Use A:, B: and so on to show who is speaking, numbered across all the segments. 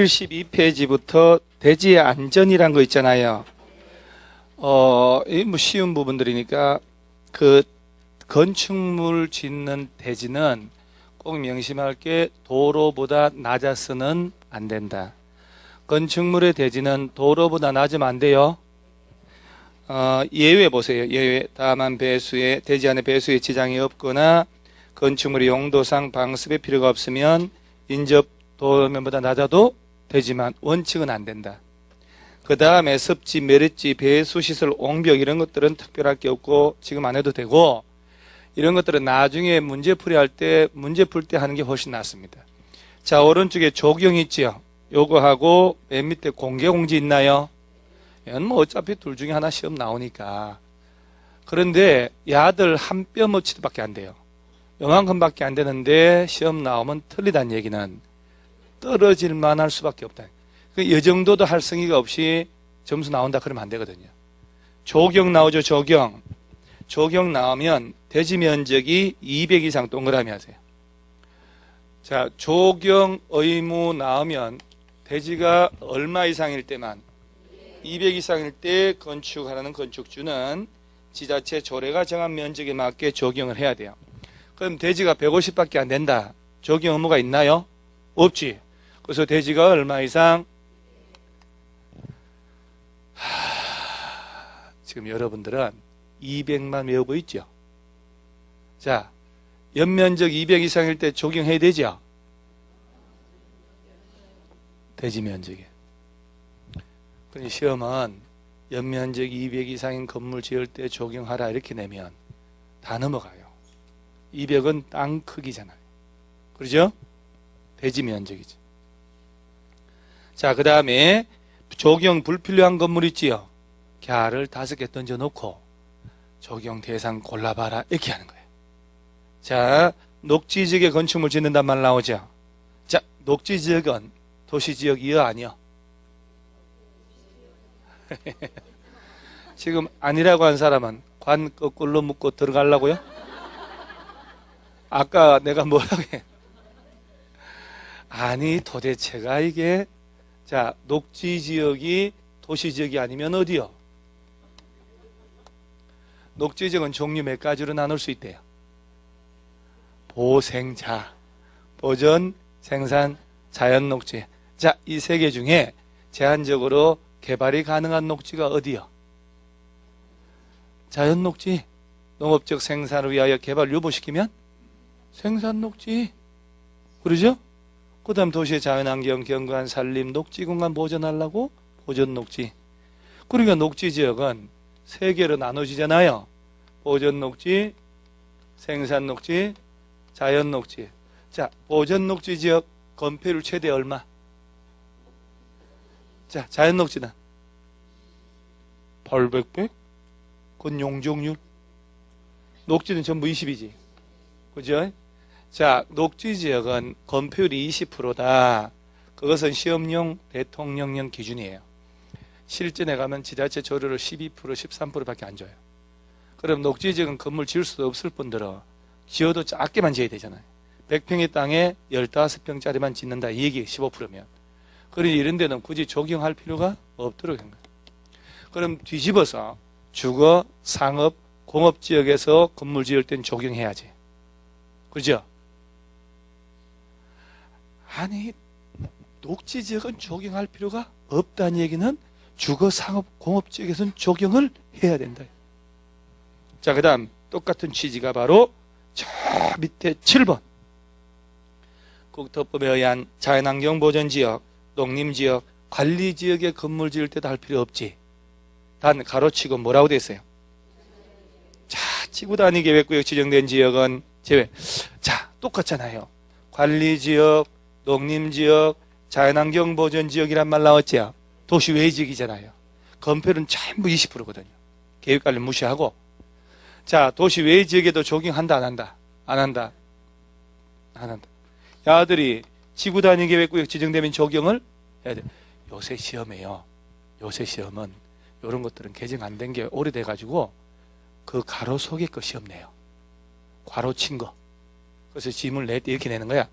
A: 172페이지부터 대지의 안전이란 거 있잖아요. 이 뭐 쉬운 부분들이니까 그 건축물 짓는 대지는 꼭 명심할 게 도로보다 낮아서는 안 된다. 건축물의 대지는 도로보다 낮으면 안 돼요. 예외 보세요. 예외. 다만 배수에 대지 안에 배수에 지장이 없거나 건축물의 용도상 방습의 필요가 없으면 인접 도면보다 낮아도 되지만 원칙은 안 된다. 그 다음에 습지, 매립지, 배수시설, 옹벽 이런 것들은 특별할 게 없고 지금 안 해도 되고 이런 것들은 나중에 문제풀이 할 때 문제 풀 때 하는 게 훨씬 낫습니다. 자, 오른쪽에 조경 있지요. 요거하고 맨 밑에 공개공지 있나요? 이건 뭐 어차피 둘 중에 하나 시험 나오니까. 그런데 야들 한 뼘어치도 밖에 안 돼요. 요만큼밖에 안 되는데 시험 나오면 틀리다는 얘기는 떨어질 만할 수밖에 없다. 이 정도도 할 성의가 없이 점수 나온다 그러면 안 되거든요. 조경 나오죠. 조경. 조경 나오면 대지 면적이 200 이상 동그라미 하세요. 자, 조경 의무 나오면 대지가 얼마 이상일 때만 200 이상일 때 건축하라는 건축주는 지자체 조례가 정한 면적에 맞게 조경을 해야 돼요. 그럼 대지가 150밖에 안 된다. 조경 의무가 있나요? 없지. 그래서 대지가 얼마 이상? 지금 여러분들은 200만 외우고 있죠. 자, 연면적 200 이상일 때 조경해야 되죠. 대지 면적에. 그런데 시험은 연면적 200 이상인 건물 지을 때 조경하라 이렇게 내면 다 넘어가요. 200은 땅 크기잖아요. 그러죠? 대지 면적이죠. 자, 그 다음에 조경 불필요한 건물 있지요. 갸를 5개 던져놓고 조경 대상 골라봐라 이렇게 하는 거예요. 자, 녹지지역에 건축물 짓는단 말 나오죠. 자, 녹지지역은 도시지역이요 아니요? 지금 아니라고 한 사람은 관 거꾸로 묶고 들어가려고요? 아까 내가 뭐라고 해? 아니 도대체가 이게 자, 녹지지역이 도시지역이 아니면 어디요? 녹지지역은 종류 몇 가지로 나눌 수 있대요. 보생자, 보전, 생산, 자연녹지. 자, 이 세 개 중에 제한적으로 개발이 가능한 녹지가 어디요? 자연녹지. 농업적 생산을 위하여 개발 유보시키면 생산녹지. 그러죠? 그 다음 도시의 자연환경, 경관, 산림, 녹지공간 보존하려고 보존녹지. 그러니까 녹지지역은 세 개로 나눠지잖아요. 보존녹지, 생산녹지, 자연녹지. 자, 보존녹지지역 건폐율 최대 얼마? 자, 자연녹지는 800배? 그건 용적률. 녹지는 전부 20이지. 그죠? 자, 녹지지역은 건폐율이 20%다. 그것은 시험용 대통령령 기준이에요. 실전에 가면 지자체 조례를 12%, 13%밖에 안 줘요. 그럼 녹지지역은 건물 지을 수도 없을 뿐더러 지어도 작게만 지어야 되잖아요. 100평의 땅에 15평짜리만 짓는다. 이 얘기 15%면. 그러니 이런 데는 굳이 적용할 필요가 없도록 한 거예요. 그럼 뒤집어서 주거, 상업, 공업지역에서 건물 지을 땐 적용해야지. 그죠? 아니, 녹지지역은 적용할 필요가 없다는 얘기는 주거, 상업, 공업지역에서는 적용을 해야 된다. 자, 그 다음 똑같은 취지가 바로 저 밑에 7번. 국토법에 의한 자연환경보전지역, 농림지역, 관리지역에 건물 지을 때도 할 필요 없지. 단 가로치고 뭐라고 돼 있어요? 자, 지구단위 계획구역 지정된 지역은 제외. 자, 똑같잖아요. 관리지역, 농림지역, 자연환경보전지역이란 말 나왔죠. 도시 외지역이잖아요. 건폐율은 전부 20%거든요. 계획관리 무시하고. 자, 도시 외지역에도 적용한다 안 한다? 안 한다. 안 한다. 야들이 지구단위 계획구역 지정되면 적용을 해야 돼. 요새 시험에요. 요새 시험은 이런 것들은 개정 안 된 게 오래돼가지고 그 가로 속에 거 시험 내요. 괄호 친 거. 그래서 지문을 낼 때 이렇게 내는 거야.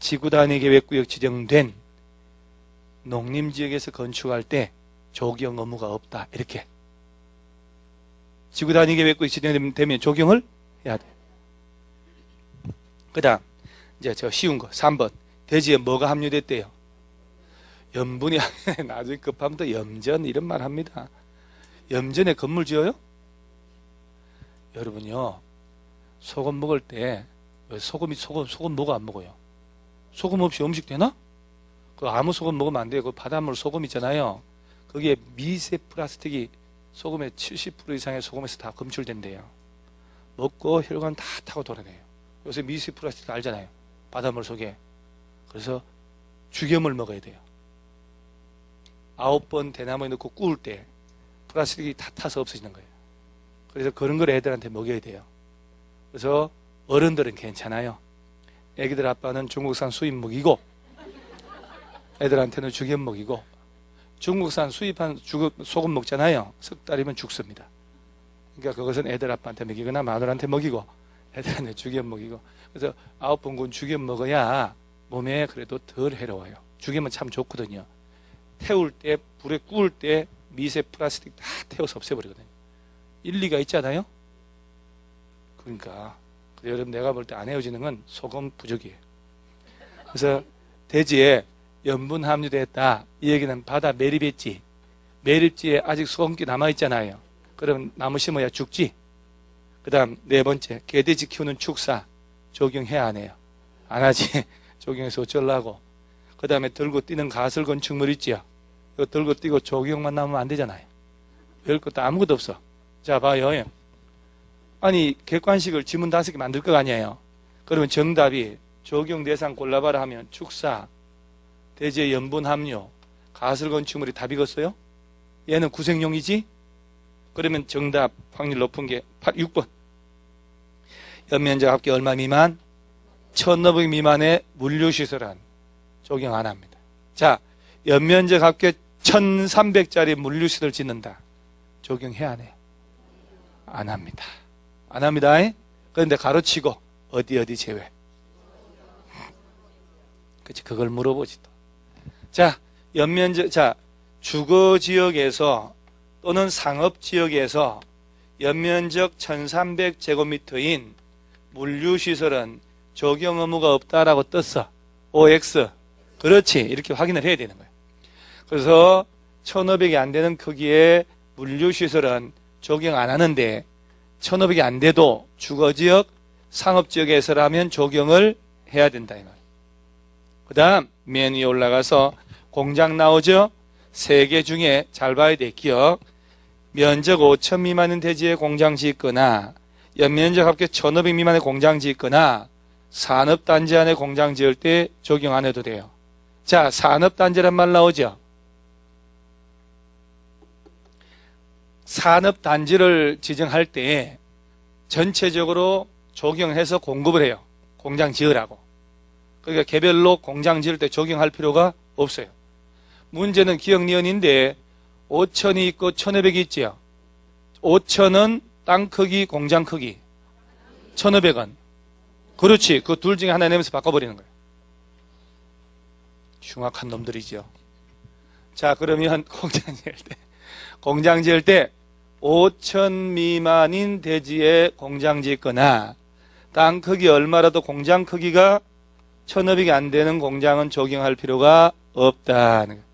A: 지구단위 계획구역 지정된 농림지역에서 건축할 때 조경 의무가 없다. 이렇게. 지구단위계획구에 지정되면 조경을 해야 돼. 그 다음, 이제 저 쉬운 거, 3번. 대지에 뭐가 함유됐대요? 염분이, 나중에 급하면 또 염전, 이런 말 합니다. 염전에 건물 지어요? 여러분요, 소금 먹을 때, 소금 먹어, 안 먹어요? 소금 없이 음식 되나? 그 아무 소금 먹으면 안 돼요. 그 바닷물 소금 있잖아요. 거기에 미세 플라스틱이 소금의 70% 이상의 소금에서 다 검출된대요. 먹고 혈관 다 타고 돌아내요. 요새 미세 플라스틱 알잖아요. 바닷물 속에. 그래서 죽염을 먹어야 돼요. 9번 대나무에 넣고 구울 때 플라스틱이 다 타서 없어지는 거예요. 그래서 그런 걸 애들한테 먹여야 돼요. 그래서 어른들은 괜찮아요. 애기들 아빠는 중국산 수입 먹이고 애들한테는 죽염 먹이고, 중국산 수입한 소금 먹잖아요. 석 달이면 죽습니다. 그러니까 그것은 애들 아빠한테 먹이거나 마누라한테 먹이고 애들한테 죽염 먹이고. 그래서 9번군 죽염 먹어야 몸에 그래도 덜 해로워요. 죽염은 참 좋거든요. 태울 때, 불에 구울 때 미세 플라스틱 다 태워서 없애버리거든요. 일리가 있잖아요. 그러니까 여러분, 내가 볼 때 안 헤어지는 건 소금 부족이에요. 그래서 대지에 염분 함유됐다. 이 얘기는 바다 매립했지. 매립지에 아직 소금기 남아있잖아요. 그럼 나무 심어야 죽지. 그 다음 4번째, 개돼지 키우는 축사 적용해야 안 해요? 안 하지. 적용해서 어쩌려고. 그 다음에 들고 뛰는 가설 건축물 있지요. 이거 들고 뛰고 조경만 나오면 안 되잖아요. 별 것도 아무것도 없어. 자, 봐요. 아니, 객관식을 지문 5개 만들 거 아니에요. 그러면 정답이 적용 대상 골라봐라 하면 축사, 대지의 염분 함유, 가설 건축물이 답이겠어요? 얘는 구색용이지? 그러면 정답 확률 높은 게 6번. 연면적 합계 얼마 미만? 1,500 미만의 물류시설은 적용 안 합니다. 자, 연면적 합계 1,300짜리 물류시설 짓는다. 적용해야 안 해요? 안 합니다. 안 합니다. 그런데 가로치고 어디 제외. 그치, 그걸 물어보지 또. 자, 연면적, 자, 주거지역에서 또는 상업지역에서 연면적 1,300제곱미터인 물류시설은 적용 의무가 없다라고 떴어. OX. 그렇지. 이렇게 확인을 해야 되는 거예요. 그래서 1,500이 안 되는 크기의 물류시설은 적용 안 하는데 1,500이 안 돼도 주거지역, 상업지역에서라면 적용을 해야 된다. 이 말. 그 다음 맨 위에 올라가서 공장 나오죠? 3개 중에 잘 봐야 돼. 기억. 면적 5,000 미만인 대지에 공장 짓거나 연면적 합계 1,500 미만의 공장 짓거나 산업단지 안에 공장 지을 때 적용 안 해도 돼요. 자, 산업단지란 말 나오죠? 산업단지를 지정할 때 전체적으로 적용해서 공급을 해요. 공장 지으라고. 그러니까 개별로 공장 지을 때 적용할 필요가 없어요. 문제는 기억니은인데 5,000이 있고 1,500이 있지요. 5,000은 땅 크기, 공장 크기. 1,500은. 그렇지. 그 둘 중에 하나 내면서 바꿔버리는 거예요. 흉악한 놈들이죠. 자, 그러면 공장 지을 때 5,000 미만인 대지에 공장 짓거나 땅 크기 얼마라도 공장 크기가 1,500이 안 되는 공장은 적용할 필요가 없다는 거예요.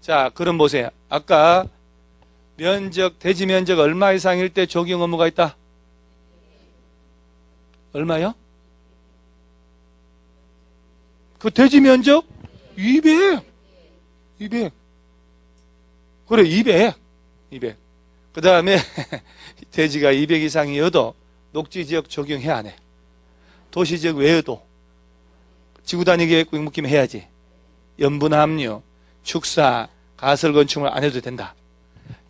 A: 자, 그럼 보세요. 아까 대지 면적 얼마 이상일 때 적용 의무가 있다? 얼마요? 그 대지 면적? 200. 그래, 200. 그 다음에 대지가 200 이상이어도 녹지지역 적용해 안 해? 도시지역 외에도 지구단위계획 묶이면 해야지. 염분 함유, 축사, 가설 건축물 안 해도 된다.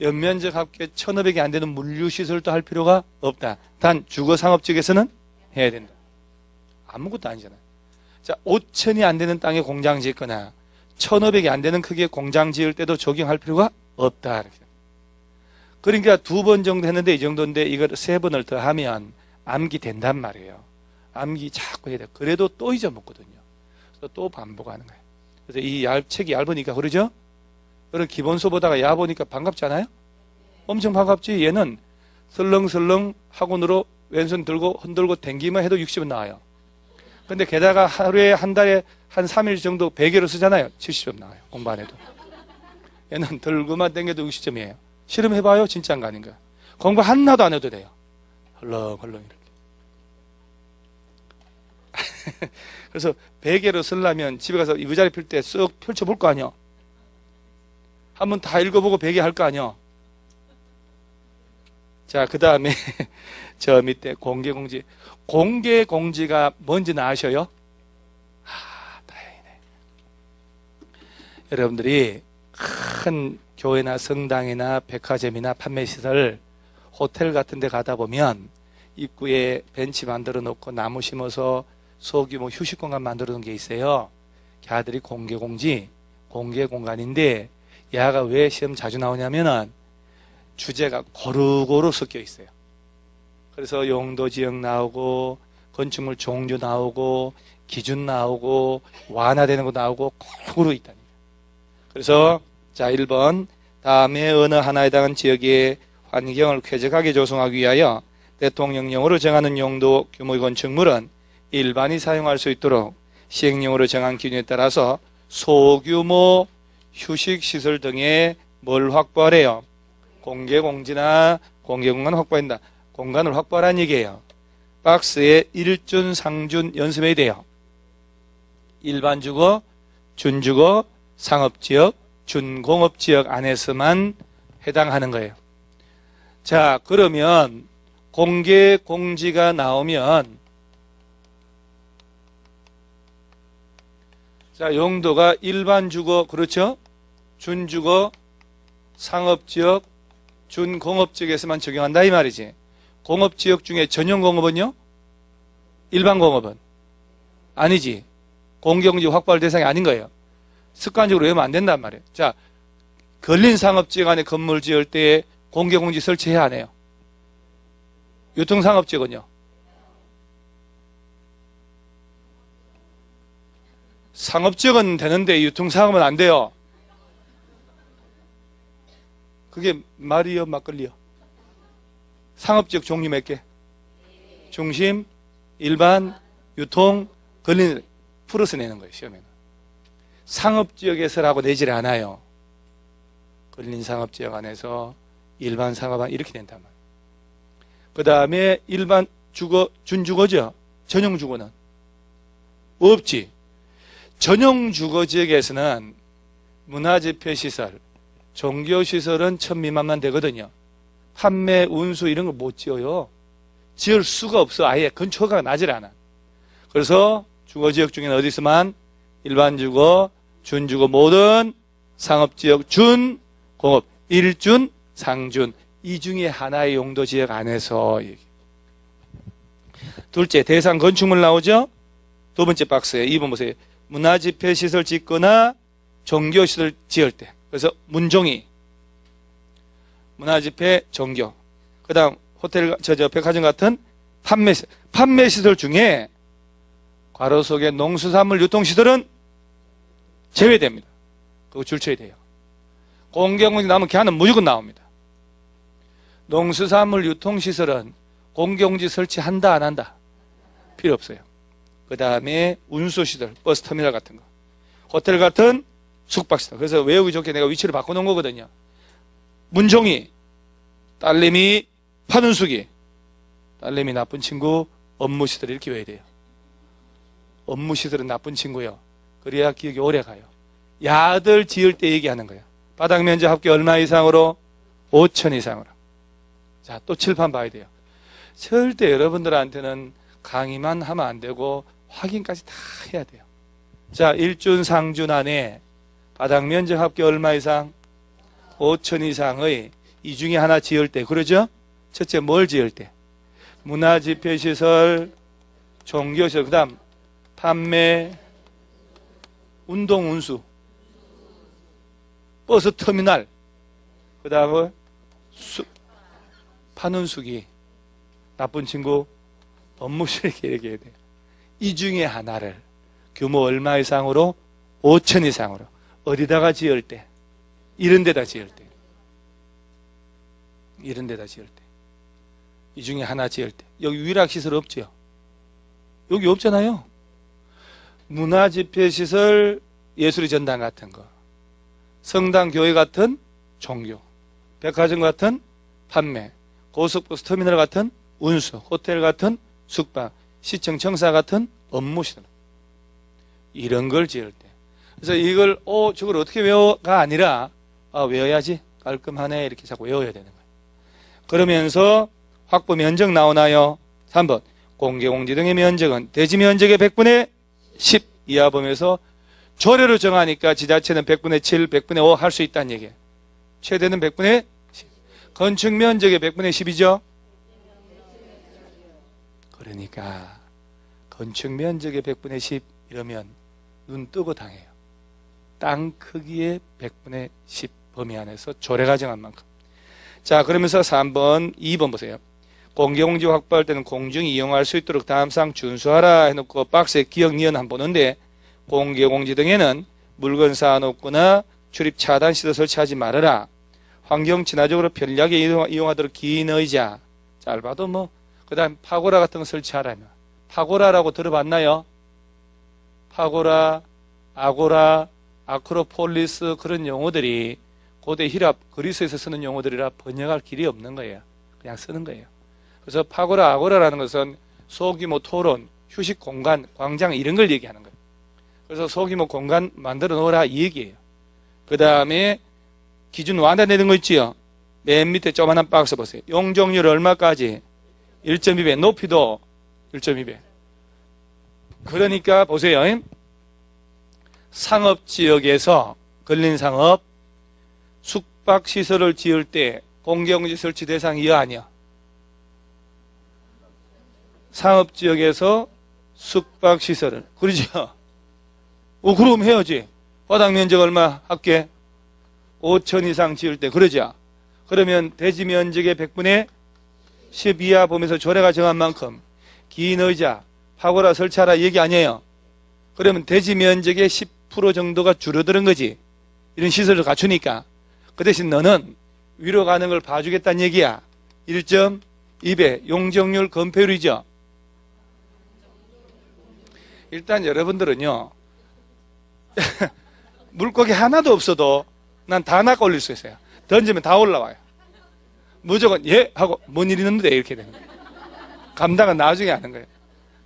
A: 연면적 합계 1,500이 안 되는 물류시설도 할 필요가 없다. 단 주거상업지역에서는 해야 된다. 아무것도 아니잖아요. 자, 5,000이 안 되는 땅에 공장 짓거나 1,500이 안 되는 크기의 공장 지을 때도 적용할 필요가 없다. 그러니까 2번 정도 했는데 이 정도인데 이걸 3번을 더 하면 암기 된단 말이에요. 암기 자꾸 해야 돼. 그래도 또 잊어먹거든요. 그래서 또 반복하는 거예요. 그래서 이 책이 얇으니까 그러죠? 그런 기본소보다가 야 보니까 반갑지 않아요? 엄청 반갑지. 얘는 설렁설렁 학원으로 왼손 들고 흔들고 댕기만 해도 60은 나와요. 근데 게다가 하루에 한 달에 한 3일 정도 베개로 쓰잖아요. 70점 나와요. 공부 안 해도. 얘는 들고만 댕겨도 60점이에요. 실험해봐요. 진짜인가 아닌가. 공부 하나도 안 해도 돼요. 헐렁헐렁 이렇게. 그래서 베개로 쓰려면 집에 가서 의자를 펼 때 쓱 펼쳐볼 거 아니야. 한번 다 읽어보고 베개 할 거 아니야. 자, 그 다음에 저 밑에 공개공지. 공개공지가 뭔지는 아셔요? 다행이네. 여러분들이 큰 교회나 성당이나 백화점이나 판매시설, 호텔 같은 데 가다 보면 입구에 벤치 만들어 놓고 나무 심어서 소규모 휴식 공간 만들어 놓은 게 있어요. 걔들이 공개공지, 공개공간인데 얘가 왜 시험 자주 나오냐면은 주제가 고루고루 섞여 있어요. 그래서 용도 지역 나오고 건축물 종류 나오고 기준 나오고 완화되는 거 나오고 고루고루 있다니까. 그래서 자 1번 다음에 어느 하나에 해당하는 지역의 환경을 쾌적하게 조성하기 위하여 대통령령으로 정하는 용도 규모의 건축물은 일반이 사용할 수 있도록 시행령으로 정한 기준에 따라서 소규모 휴식시설 등의 뭘 확보하래요? 공개공지나 공개공간 확보한다. 공간을 확보하라는 얘기예요. 박스에 1준, 상준 연습해야 돼요. 일반 주거, 준주거, 상업지역, 준공업지역 안에서만 해당하는 거예요. 자, 그러면 공개공지가 나오면 자, 용도가 일반 주거, 그렇죠? 준주거, 상업지역, 준공업지역에서만 적용한다 이 말이지. 공업지역 중에 전용공업은요? 일반공업은? 아니지. 공개공지 확보할 대상이 아닌 거예요. 습관적으로 외우면 안 된단 말이에요. 자, 걸린 상업지역 안에 건물 지을 때 공개공지 설치해야 하네요. 유통상업지역은요? 상업지역은 되는데 유통상업은 안 돼요. 그게 말이요, 막걸리요? 상업지역 종류 몇 개? 중심, 일반, 유통, 걸리는, 풀어서 내는 거예요, 시험에는. 상업지역에서라고 내질 않아요. 걸린 상업지역 안에서 일반 상업 안 이렇게 된단 말이에요. 그 다음에 일반 주거, 준주거죠? 전용 주거는? 없지. 전용 주거지역에서는 문화집회시설, 종교시설은 1000 미만만 되거든요. 판매, 운수 이런 거 못 지어요. 지을 수가 없어. 아예 건축가가 나질 않아. 그래서 주거지역 중에는 어디서만 일반 주거, 준주거 모든 상업지역 준, 공업, 일준, 상준 이 중에 하나의 용도지역 안에서 둘째, 대상 건축물 나오죠? 두 번째 박스에 2번 보세요. 문화집회시설 짓거나 종교시설 지을 때. 그래서 문종이 문화집회, 종교. 그 다음 호텔, 백화점 같은 판매시설 중에 괄호 속에 농수산물 유통시설은 제외됩니다. 그거 줄쳐야 돼요. 공개공지 나오면 걔는 무조건 나옵니다. 농수산물 유통시설은 공개공지 설치한다 안 한다? 필요 없어요. 그 다음에 운수시설, 버스터미널 같은 거, 호텔 같은 숙박시설. 그래서 외우기 좋게 내가 위치를 바꿔놓은 거거든요. 문종이, 딸내미, 파는숙이, 딸내미 나쁜 친구, 업무시설 이렇게 외워야 돼요. 업무시설은 나쁜 친구요. 그래야 기억이 오래 가요. 야들 지을 때 얘기하는 거예요. 바닥 면적 합계 얼마 이상으로? 5천 이상으로. 자, 또 칠판 봐야 돼요. 절대 여러분들한테는 강의만 하면 안 되고 확인까지 다 해야 돼요. 자, 일준, 상준 안에 바닥 면적 합계 얼마 이상? 5천 이상의 이 중에 하나 지을 때, 그러죠? 첫째 뭘 지을 때? 문화집회시설, 종교시설, 그 다음 판매, 운동, 운수, 버스 터미널, 그 다음은 파는 수기, 나쁜 친구, 업무실 이렇게 얘기해야 돼요. 이 중에 하나를 규모 얼마 이상으로? 5천 이상으로. 어디다가 지을 때? 이런 데다 지을 때. 이런 데다 지을 때. 이 중에 하나 지을 때. 여기 위락시설 없죠? 여기 없잖아요. 문화집회시설, 예술의 전당 같은 거. 성당, 교회 같은 종교. 백화점 같은 판매. 고속버스 터미널 같은 운수. 호텔 같은 숙박. 시청 청사 같은 업무시설. 이런 걸 지을 때. 그래서 이걸 저걸 어떻게 외워가 아니라 외워야지 깔끔하네 이렇게 자꾸 외워야 되는 거예요. 그러면서 확보 면적 나오나요? 3번 공개공지 등의 면적은 대지 면적의 100분의 10 이하 범위에서 조례로 정하니까 지자체는 100분의 7, 100분의 5 할 수 있다는 얘기예요. 최대는 100분의 10. 건축 면적의 100분의 10이죠? 그러니까 건축 면적의 100분의 10 이러면 눈 뜨고 당해요. 땅 크기의 100분의 10 범위 안에서 조례가 정한 만큼. 자, 그러면서 3번, 2번 보세요. 공개공지 확보할 때는 공중이 이용할 수 있도록 다음 사항 준수하라 해놓고 박스에 기억 니은 한번 보는데 공개공지 등에는 물건 쌓아놓거나 출입 차단 시설 설치하지 말아라. 환경 친화적으로 편리하게 이용하도록 긴 의자. 짧아도 뭐, 그 다음 파고라 같은 거 설치하라면. 파고라라고 들어봤나요? 파고라, 아고라, 아크로폴리스 그런 용어들이 고대 히랍, 그리스에서 쓰는 용어들이라 번역할 길이 없는 거예요. 그냥 쓰는 거예요. 그래서 파고라, 아고라라는 것은 소규모 토론, 휴식 공간, 광장 이런 걸 얘기하는 거예요. 그래서 소규모 공간 만들어 놓으라 이 얘기예요. 그 다음에 기준 완화되는 거 있지요. 맨 밑에 조그만한 박스 보세요. 용적률 얼마까지? 1.2배, 높이도 1.2배. 그러니까 보세요. 상업지역에서 걸린 상업 숙박시설을 지을 때 공개공지 설치 대상 이하 아니야. 상업지역에서 숙박시설을. 그러죠? 그럼 해야지. 바닥 면적 얼마 할게? 5천 이상 지을 때. 그러죠? 그러면 대지 면적의 100분의 10 이하 범위에서 조례가 정한 만큼 긴 의자, 파고라 설치하라 얘기 아니에요. 그러면 대지 면적의 10% 정도가 줄어드는 거지. 이런 시설을 갖추니까. 그 대신 너는 위로 가는 걸 봐주겠다는 얘기야. 1.2배 용적률 건폐율이죠. 일단 여러분들은요. 물고기 하나도 없어도 난 다 낚아 올릴 수 있어요. 던지면 다 올라와요. 무조건 예 하고 뭔 일 있는데 이렇게 되는 거예요. 감당은 나중에 하는 거예요.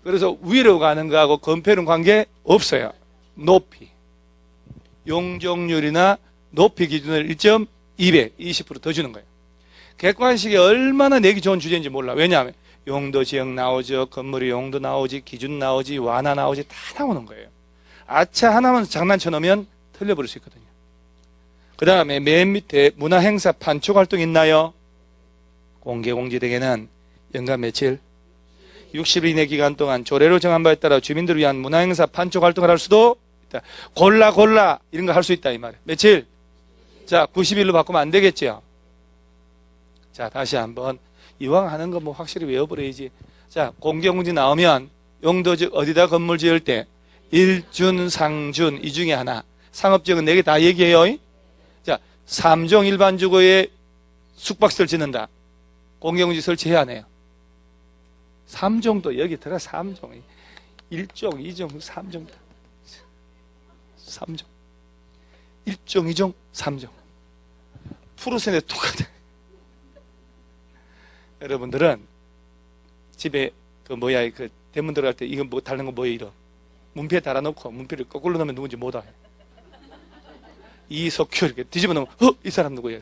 A: 그래서 위로 가는 거하고 건폐율은 관계 없어요. 높이. 용적률이나 높이 기준을 1.2배, 20% 더 주는 거예요. 객관식이 얼마나 내기 좋은 주제인지 몰라. 왜냐하면 용도 지역 나오죠. 건물의 용도 나오지. 기준 나오지. 완화 나오지. 다 나오는 거예요. 아차 하나만 장난쳐 놓으면 틀려버릴 수 있거든요. 그 다음에 맨 밑에 문화행사 판촉 활동 있나요? 공개공지 등에는 연간 며칠? 60일 이내 기간 동안 조례로 정한 바에 따라 주민들을 위한 문화행사 판촉 활동을 할 수도 있다. 골라 이런 거 할 수 있다 이 말이에요. 며칠? 자, 90일로 바꾸면 안 되겠죠? 자, 다시 한번 이왕 하는 거 뭐 확실히 외워버려야지. 자, 공개공지 나오면 용도즉 어디다 건물 지을 때 일준, 상준 이 중에 하나. 상업지역은 4개 다 얘기해요. 자, 3종 일반 주거에 숙박시설 짓는다. 공개공지 설치해야 하네요. 3종도 여기 들어. 3종 1종, 2종, 3종 3종 1종, 2종, 3종 푸르센에 똑같아. 여러분들은 집에 그 대문 들어갈 때 이거 뭐 달는 거 뭐예요? 이런 문패에 달아놓고 문패를 거꾸로 넣으면 누군지 못 알아요. 이석규 이렇게 뒤집어 놓으면 이 사람 누구예요?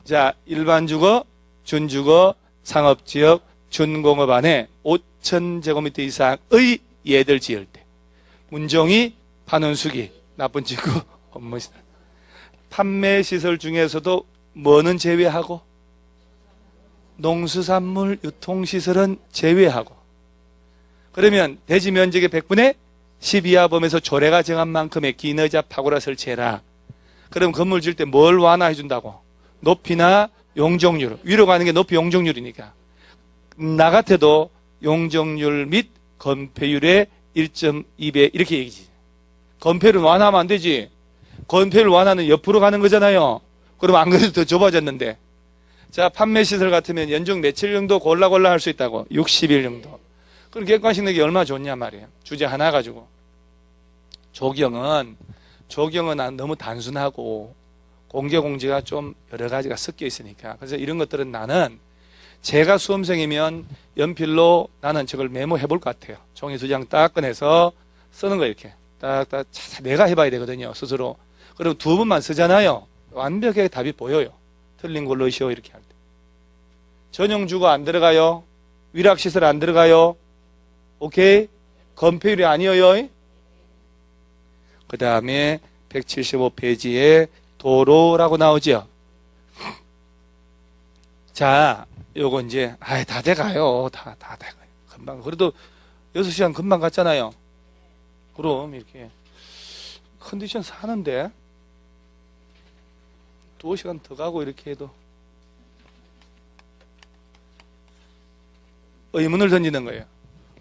A: 자, 일반 주거, 준주거, 상업지역, 준공업 안에 5천 제곱미터 이상의 예들 지을 때 문종이, 판원수기, 나쁜 지구, 업무시설. 판매시설 중에서도 뭐는 제외하고 농수산물 유통시설은 제외하고. 그러면 대지 면적의 100분의 10 이하 범위에서 조례가 정한 만큼의 긴 의자 파고라 설치해라. 그럼 건물 지을 때 뭘 완화해 준다고? 높이나 용적률. 위로 가는 게 높이 용적률이니까. 나 같아도 용적률 및 건폐율의 1.2배 이렇게 얘기지. 건폐율은 완화하면 안 되지. 건폐율 완화는 옆으로 가는 거잖아요. 그럼 안 그래도 더 좁아졌는데. 자, 판매시설 같으면 연중 며칠 정도 골라 할 수 있다고. 60일 정도. 그럼 객관식 내기 얼마나 좋냐 말이에요. 주제 하나 가지고. 조경은 너무 단순하고 공제가 좀 여러 가지가 섞여 있으니까. 그래서 이런 것들은 나는 제가 수험생이면 연필로 나는 저걸 메모해 볼 것 같아요. 종이 2장 딱 꺼내서 쓰는 거 이렇게. 딱딱 내가 해봐야 되거든요. 스스로. 그리고 2번만 쓰잖아요. 완벽하게 답이 보여요. 틀린 걸로 이시오 이렇게 할 때. 전용주거 안 들어가요. 위락시설 안 들어가요. 오케이? 건폐율이 아니에요. 그 다음에 175페이지에 도로라고 나오죠. 자, 요거 이제 다 돼가요. 다 돼가요. 금방. 그래도 6시간 금방 갔잖아요. 그럼 이렇게 컨디션 사는데 2시간 더 가고 이렇게 해도 의문을 던지는 거예요.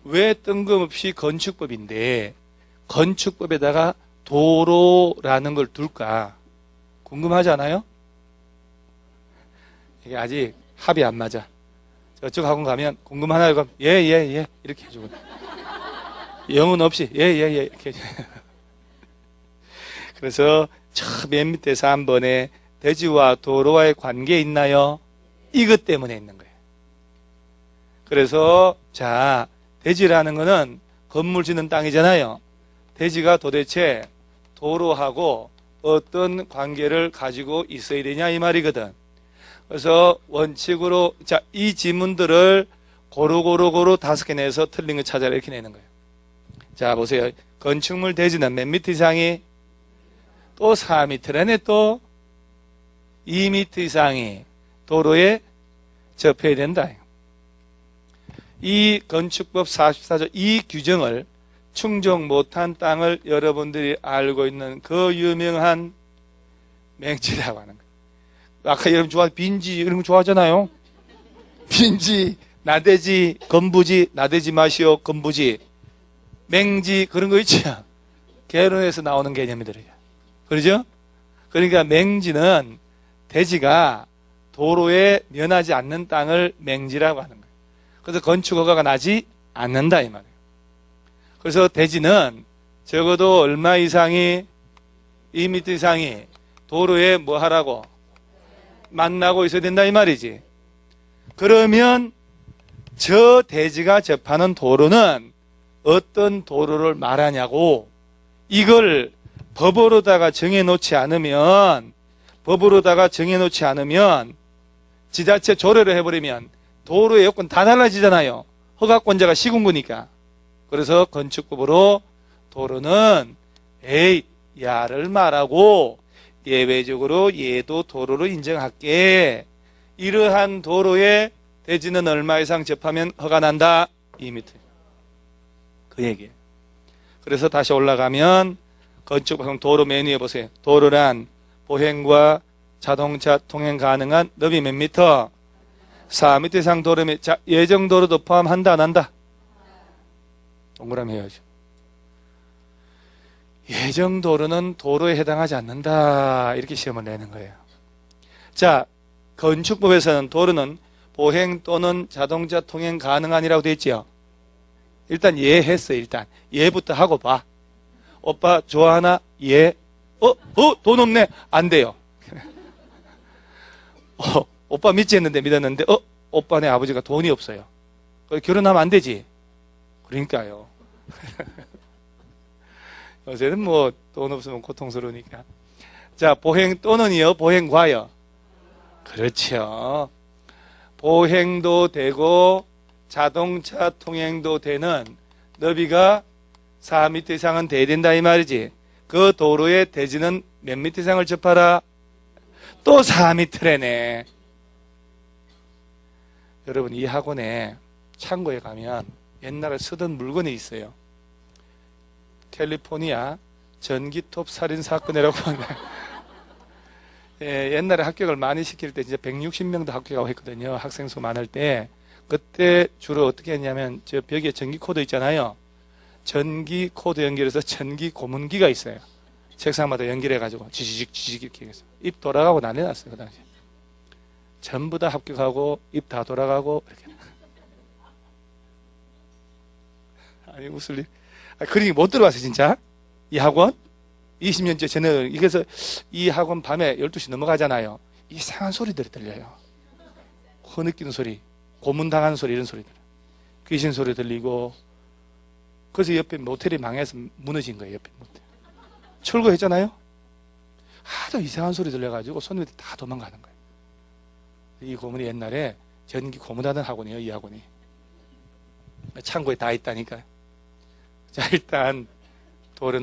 A: 왜 뜬금없이 건축법인데 건축법에다가 도로라는 걸 둘까? 궁금하지 않아요? 이게 아직 합이 안 맞아. 저쪽 학원 가면 궁금하나요? 그럼 예 이렇게 해주고 영은 없이 예 이렇게 해주고. 그래서 맨 밑에서 한 번에 대지와 도로와의 관계 있나요? 이것 때문에 있는 거예요. 그래서 자, 대지라는 거는 건물 짓는 땅이잖아요. 대지가 도대체 도로하고 어떤 관계를 가지고 있어야 되냐 이 말이거든. 그래서 원칙으로 자, 이 지문들을 고루 5개 내서 틀린 거 찾아라 이렇게 내는 거예요. 자, 보세요. 건축물 대지는 몇 미터 이상이? 또 4미터라네 또 2미터 이상이 도로에 접해야 된다. 이 건축법 44조 이 규정을 충족 못한 땅을 여러분들이 알고 있는 그 유명한 맹지라고 하는 거예요. 아까 여러분 빈지 이런 거 좋아하잖아요. 빈지, 나대지, 건부지, 나대지 마시오, 건부지, 맹지 그런 거 있죠. 개론에서 나오는 개념이더래요. 그러죠? 그러니까 맹지는 대지가 도로에 면하지 않는 땅을 맹지라고 하는 거예요. 그래서 건축허가가 나지 않는다 이 말이에요. 그래서 대지는 적어도 얼마 이상이 2m 이상이 도로에 뭐 하라고 만나고 있어야 된다 이 말이지. 그러면 저 대지가 접하는 도로는 어떤 도로를 말하냐고 이걸 법으로다가 정해놓지 않으면 지자체 조례를 해버리면 도로의 요건 다 달라지잖아요. 허가권자가 시군구니까. 그래서 건축법으로 도로는 야를 말하고 예외적으로 얘도 도로로 인정할게. 이러한 도로에 대지는 얼마 이상 접하면 허가 난다. 2m. 그 얘기예요. 그래서 다시 올라가면 건축법 도로 메뉴에 보세요. 도로란 보행과 자동차 통행 가능한 너비 몇 미터? 4m 이상 도로면 자, 예정도로도 포함한다 안 한다? 동그라미 해야죠. 예정도로는 도로에 해당하지 않는다. 이렇게 시험을 내는 거예요. 자, 건축법에서는 도로는 보행 또는 자동차 통행 가능한이라고 되어 있죠. 일단 예 했어. 일단 예부터 하고 봐. 오빠 좋아하나? 예. 돈 없네. 안 돼요. 오빠 믿지 했는데 믿었는데 오빠네 아버지가 돈이 없어요. 결혼하면 안 되지. 그러니까요. 요새는 뭐 돈 없으면 고통스러우니까. 자, 보행 또는이요, 보행과요. 그렇죠. 보행도 되고 자동차 통행도 되는 너비가 4m 이상은 돼야 된다 이 말이지. 그 도로의 대지는 몇 미터 이상을 접하라? 또 4m래네. 여러분 이 학원에 창고에 가면 옛날에 쓰던 물건이 있어요. 캘리포니아 전기톱 살인 사건이라고 합니다. 예, 옛날에 합격을 많이 시킬 때 진짜 160명도 합격하고 했거든요. 학생 수 많을 때. 그때 주로 어떻게 했냐면 저 벽에 전기 코드 있잖아요. 전기 코드 연결해서 전기 고문기가 있어요. 책상마다 연결해가지고 지지직 이렇게 해서 입 돌아가고 난리 났어요. 그 당시에. 전부 다 합격하고 입 다 돌아가고 이렇게. 아니 웃을 일. 그러니 못 들어봤어요 진짜. 이 학원 20년째 전에 그래서 이 학원 밤에 12시 넘어가잖아요. 이상한 소리들이 들려요. 흐느끼는 소리, 고문당하는 소리 이런 소리들. 귀신 소리 들리고. 그래서 옆에 모텔이 망해서 무너진 거예요. 옆에 모텔. 철거했잖아요. 하도 이상한 소리 들려가지고 손님들이 다 도망가는 거예요. 이 고문이 옛날에 전기 고문하던 학원이에요. 이 학원이. 창고에 다 있다니까요. 자 일단 돌은